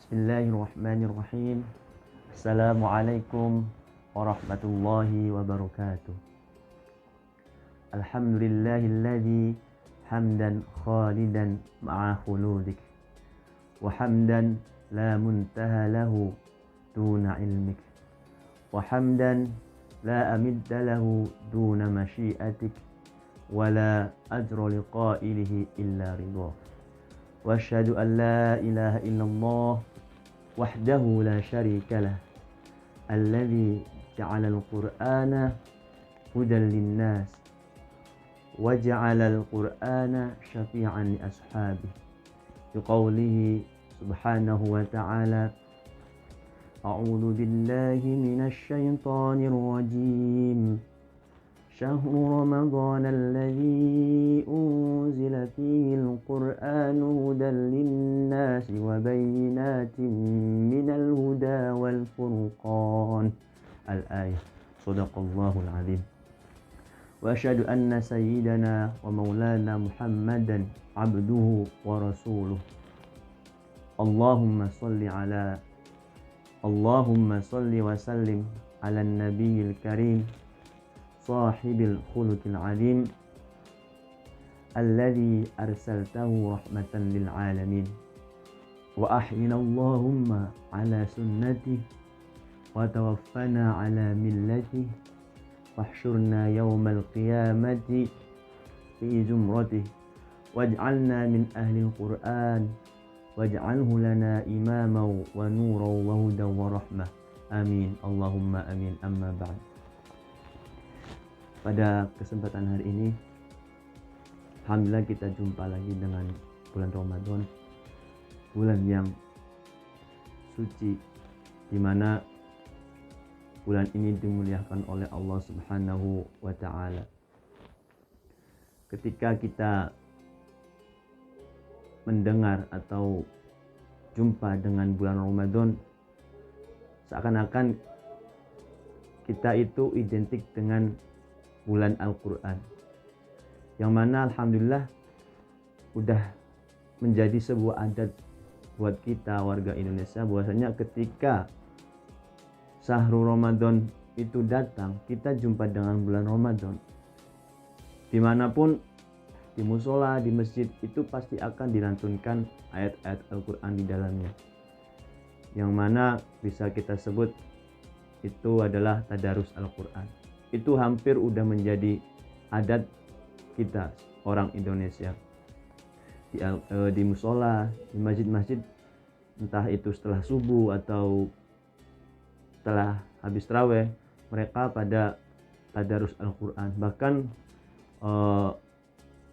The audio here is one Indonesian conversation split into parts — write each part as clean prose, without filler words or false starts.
Bismillahirrahmanirrahim. Assalamualaikum warahmatullahi wabarakatuh. Alhamdulillahilladzi hamdan khalidan ma'a khuludik wa hamdan la muntaha lahu duna ilmik wa hamdan la amidda lahu duna masyiatik wa la ajra liqa'ilihi illa ridha. Wa asyhadu an la ilaha illallah wahdahu la syarika lah alladzi ja'alal qur'ana hudan linnas wa ja'alal qur'ana syafi'an li ashabihi biqaulihi subhanahu wa ta'ala a'udzu billahi minasy syaithanir rajim syahru ramadhanal ladzi unzila fihil qur'anu hudan linnasi wa bayyinatin minal huda wal furqan. Al-ayah. Shadaqallahul azim. Wa asyhadu anna sayyidana wa maulana Muhammadan abduhu wa rasuluh. Allahumma salli wa sallim ala nabiyil karim sahibil khuluqil azim alladzi arsaltahu rahmatan lil alamin wa ahyina Allahumma ala sunnati wa tawaffana ala millati wahsyurna yawmal qiyamati fi zumratih waj'alna min ahlil qur'an waj'alhu lana imaman wa nuran wa hudan wa rahmah. Amin. Allahumma amin. Amma ba'd. Pada kesempatan hari ini alhamdulillah kita jumpa lagi dengan bulan Ramadan, bulan yang suci, di mana bulan ini dimuliakan oleh Allah Subhanahu wa ta'ala. Ketika kita mendengar atau jumpa dengan bulan Ramadan, seakan-akan kita itu identik dengan bulan Al-Quran, yang mana alhamdulillah udah menjadi sebuah adat buat kita warga Indonesia, bahwasanya ketika Syahrul Ramadan itu datang, kita jumpa dengan bulan Ramadan. Dimanapun, di musola, di masjid, itu pasti akan dilantunkan ayat-ayat Al-Quran di dalamnya, yang mana bisa kita sebut itu adalah tadarus Al-Quran. Itu hampir udah menjadi adat kita orang Indonesia. Di musola, di masjid-masjid, entah itu setelah subuh atau setelah habis tarawih, mereka pada tadarus Al-Quran. Bahkan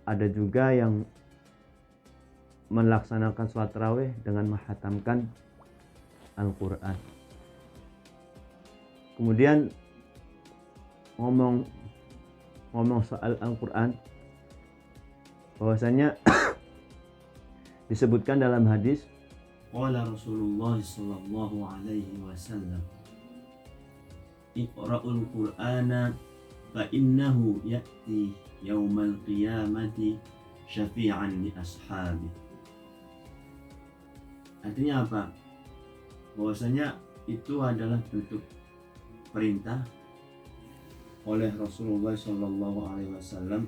ada juga yang melaksanakan sholat tarawih dengan menghatamkan Al-Quran. Kemudian ngomong soal Al-Quran, bahwasanya disebutkan dalam hadis, qala Rasulullah sallallahu alaihi wasallam, iqra'ul Qur'ana fa innahu ya'ti yaumal qiyamati syafi'an li ashabi. Artinya apa? Bahwasanya itu adalah bentuk perintah oleh Rasulullah sallallahu alaihi wasallam,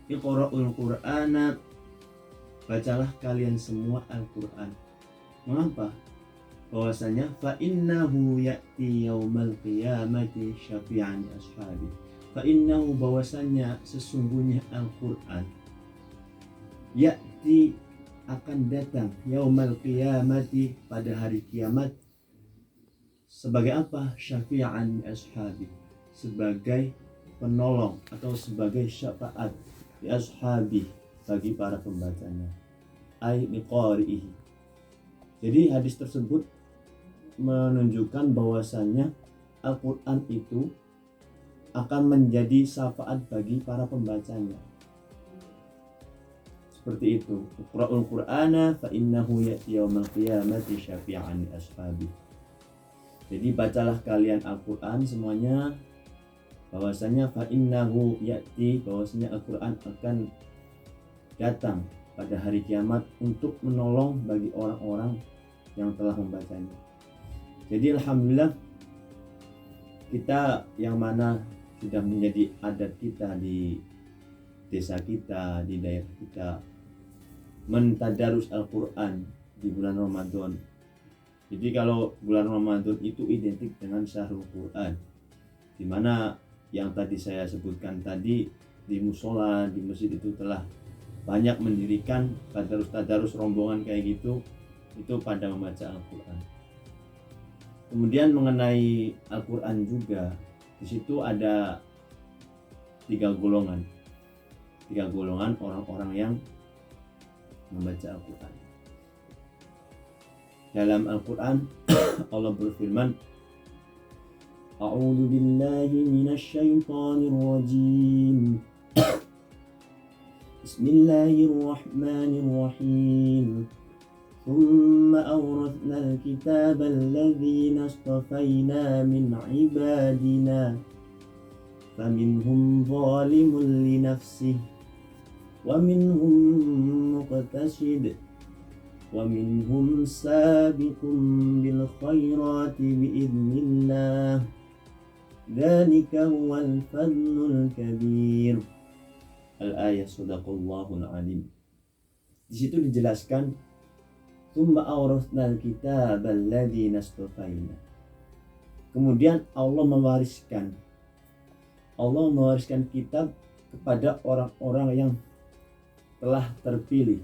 iqra'ul Qur'ana, bacalah kalian semua Al-Qur'an. Mengapa? Bahwasanya fa innahu ya'ti yaumal qiyamati syafi'an ashabi. Fa innahu, bahwasanya sesungguhnya Al-Qur'an, ya'ti akan datang, yaumal qiyamati pada hari kiamat, sebagai apa? Syafi'an ashabi, sebagai penolong atau sebagai syafaat di ashabi, bagi para pembacanya, ay liqari'ihi. Jadi hadis tersebut menunjukkan bahwasannya Al-Quran itu akan menjadi syafaat bagi para pembacanya. Seperti itu. Iqra'ul Qur'ana fa innahu ya'ti yaumal qiyamati syafi'an li ashabi. Jadi bacalah kalian Al-Quran semuanya, bahwasanya fa innahu ya'ti, bahwasanya Al-Quran akan datang pada hari kiamat untuk menolong bagi orang-orang yang telah membacanya. Jadi alhamdulillah kita yang mana sudah menjadi adat kita di desa kita, di daerah kita, mentadarus Al-Quran di bulan Ramadan. Jadi kalau bulan Ramadan itu identik dengan syahrul Quran, di mana yang tadi saya sebutkan tadi di musola, di masjid itu telah banyak mendirikan tadarus rombongan kayak gitu, itu pada membaca Al-Quran. Kemudian mengenai Al-Quran juga, di situ ada tiga golongan orang-orang yang membaca Al-Quran. Dalam Al-Quran Allah berfirman, A'udzu billahi minasyaitonir rajim. Bismillahirrahmanirrahim. ثم أورثنا الكتاب الذين اصطفينا من عبادنا فمنهم ظالم لنفسه ومنهم مقتصد ومنهم سابق بالخيرات بإذن الله ذلك هو الفضل الكبير. Al-ayah Sadaqallahul Alim. Di situ dijelaskan Tsumma awrasnal kitabal ladzina istafaina. Kemudian Allah mewariskan kitab kepada orang-orang yang telah terpilih.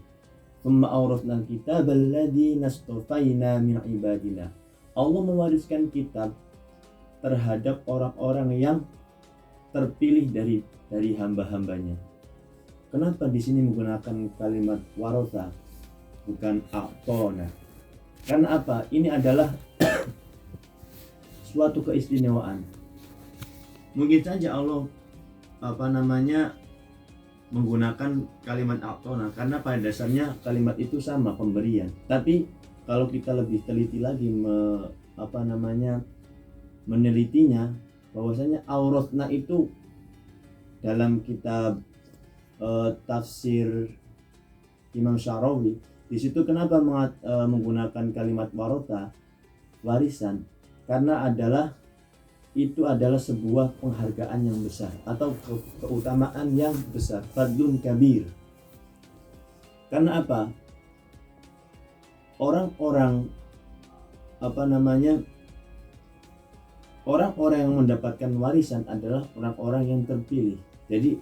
Tsumma awrasnal kitabal ladzina istafaina min ibadina. Allah mewariskan kitab terhadap orang-orang yang terpilih dari hamba-hambanya. Kenapa di sini menggunakan kalimat warasa bukan a'tona? Karena apa? Ini adalah suatu keistimewaan. Mungkin saja Allah menggunakan kalimat a'tona karena pada dasarnya kalimat itu sama, pemberian. Tapi kalau kita lebih teliti lagi menelitinya, bahwasanya auratna itu dalam kitab tafsir Imam Syarawi, di situ kenapa menggunakan kalimat warota, warisan? Karena itu adalah sebuah penghargaan yang besar atau keutamaan yang besar, fadlun kabir. Karena apa? Orang-orang yang mendapatkan warisan adalah orang-orang yang terpilih. Jadi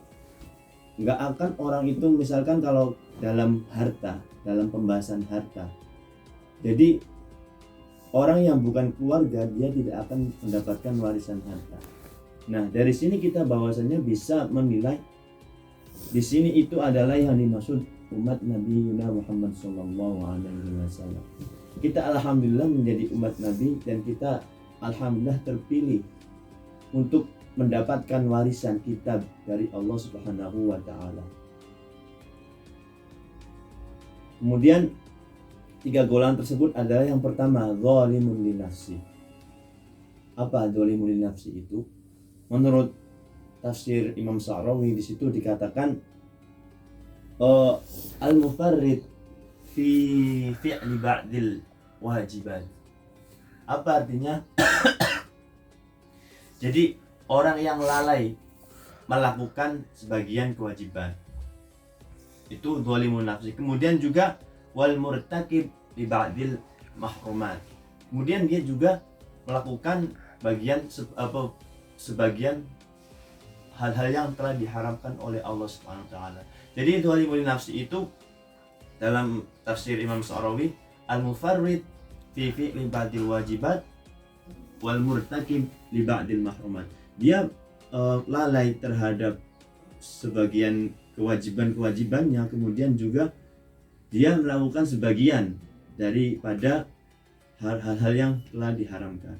nggak akan orang itu, misalkan kalau dalam pembahasan harta, jadi orang yang bukan keluarga dia tidak akan mendapatkan warisan harta. Nah, dari sini kita bahwasanya bisa menilai di sini itu adalah yang dimaksud umat Nabi Muhammad SAW. Kita alhamdulillah menjadi umat Nabi dan kita alhamdulillah terpilih untuk mendapatkan warisan kitab dari Allah Subhanahu wa taala. Kemudian tiga golongan tersebut adalah yang pertama, zalimun li nafsi. Apa zalimun li nafsi itu? Menurut tafsir Imam Syarawi di situ dikatakan al-mufarrid fi fi'li ba'dil wajibat. Apa artinya? Jadi orang yang lalai melakukan sebagian kewajiban, itu zalimun nafsi. Kemudian juga wal murtakib li ba'dil mahrumat. Kemudian dia juga melakukan sebagian hal-hal yang telah diharamkan oleh Allah Subhanahu wa taala. Jadi zalimun nafsi itu dalam tafsir Imam Syarawi, al-mufarrid fi fi'li ba'dil wajibat wal murtakib li ba'dil mahrumat. Dia lalai terhadap sebagian kewajiban-kewajibannya, kemudian juga dia melakukan sebagian daripada hal-hal yang telah diharamkan.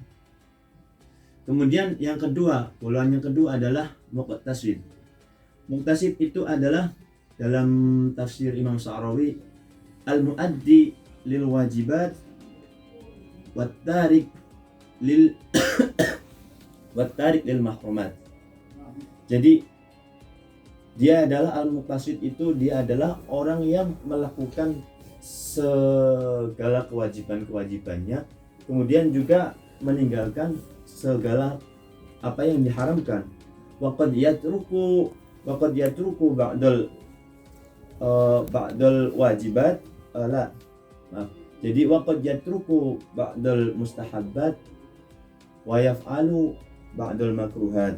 Kemudian yang kedua, golongan yang kedua adalah muqtasid. Muqtasid itu adalah dalam tafsir Imam Syarawi al-muaddi lil wajibat wat tarik lil mahrumat. Jadi dia adalah al-muqtasid itu dia adalah orang yang melakukan segala kewajiban-kewajibannya, kemudian juga meninggalkan segala apa yang diharamkan. Waqad yatruku ba'dal wajibat la maaf. Jadi waqad yatruku ba'dal mustahabbat wa yaf'alu ba'dal makruhat.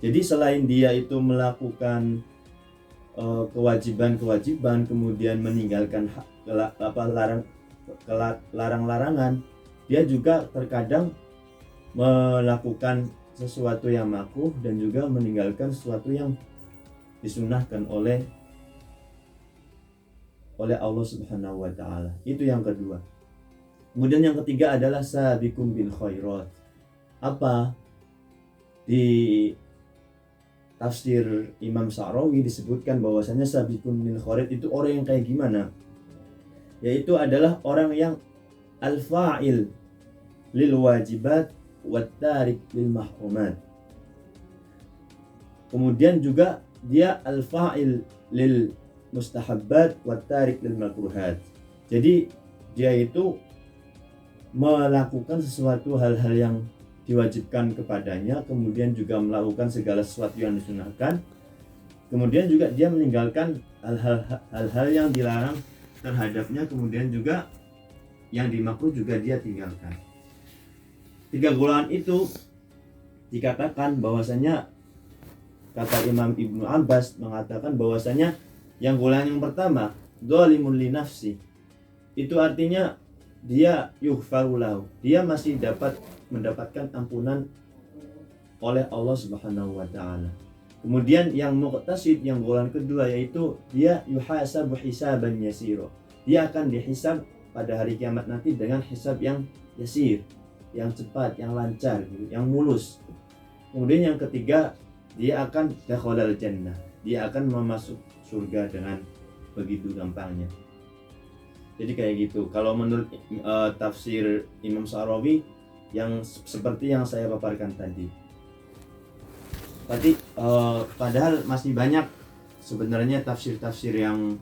Jadi selain dia itu melakukan kewajiban-kewajiban, kemudian meninggalkan larang-larangan, dia juga terkadang melakukan sesuatu yang makruh dan juga meninggalkan sesuatu yang disunahkan oleh Allah Subhanahu wa taala. Itu yang kedua. Kemudian yang ketiga adalah sabiqum bil khairat. Apa? Di tafsir Imam Sa'rawi disebutkan bahwasanya sabiqun bil khairat itu orang yang kayak gimana? Yaitu adalah orang yang al-fa'il lil wajibat wat tarik lil mahrumat. Kemudian juga dia al-fa'il lil mustahabbat wat tarik lil makruhat. Jadi dia itu melakukan sesuatu hal-hal yang diwajibkan kepadanya, kemudian juga melakukan segala sesuatu yang disunahkan, kemudian juga dia meninggalkan hal-hal yang dilarang terhadapnya, kemudian juga yang dimakruh juga dia tinggalkan. Tiga golongan itu dikatakan bahwasanya, kata Imam Ibnu Abbas mengatakan bahwasanya yang golongan yang pertama dzalimun li nafsi, itu artinya dia yughfaru lahu, dia masih dapat mendapatkan ampunan oleh Allah Subhanahu wa taala. Kemudian yang muqtasid, yang golongan kedua, yaitu dia yuhasabu hisaban yasira, dia akan dihisab pada hari kiamat nanti dengan hisab yang yasir, yang cepat, yang lancar, yang mulus. Kemudian yang ketiga, dia akan dakhalal jannah, dia akan memasuk surga dengan begitu gampangnya. Jadi kayak gitu. Kalau menurut tafsir Imam Sa'rawi yang seperti yang saya paparkan tadi. Tapi padahal masih banyak sebenarnya tafsir-tafsir yang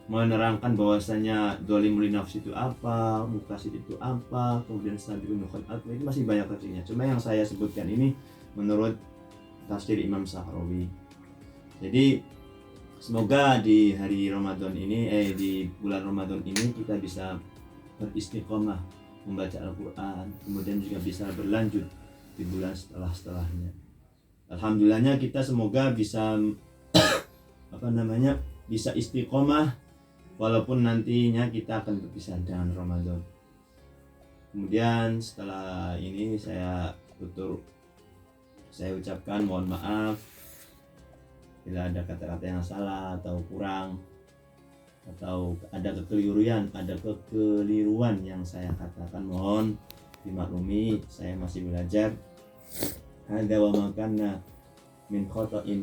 menerangkan bahwasanya dzalimul nafsi itu apa, muqtasid itu apa, kemudian sabiqun bil khairat, itu masih banyak tafsirnya. Cuma yang saya sebutkan ini menurut tafsir Imam Sa'rawi. Jadi semoga di hari Ramadan ini, di bulan Ramadan ini kita bisa beristiqomah membaca Al-Quran, kemudian juga bisa berlanjut di bulan setelahnya. Alhamdulillahnya kita semoga bisa bisa istiqomah walaupun nantinya kita akan berpisah dengan Ramadan. Kemudian setelah ini saya ucapkan mohon maaf bila ada kata-kata yang salah atau kurang, atau ada kekeliruan yang saya katakan, mohon dimaklumi, saya masih belajar. Hadza wa ma kana min khata'in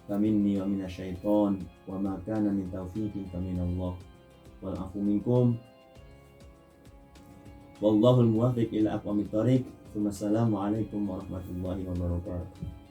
faminni wa minasyaiton wa ma kana min taufiqin faminallah wal afu minkum wallahul muwaffiq ila aqwamit thoriq. Wassalamu alaikum warahmatullahi wabarakatuh.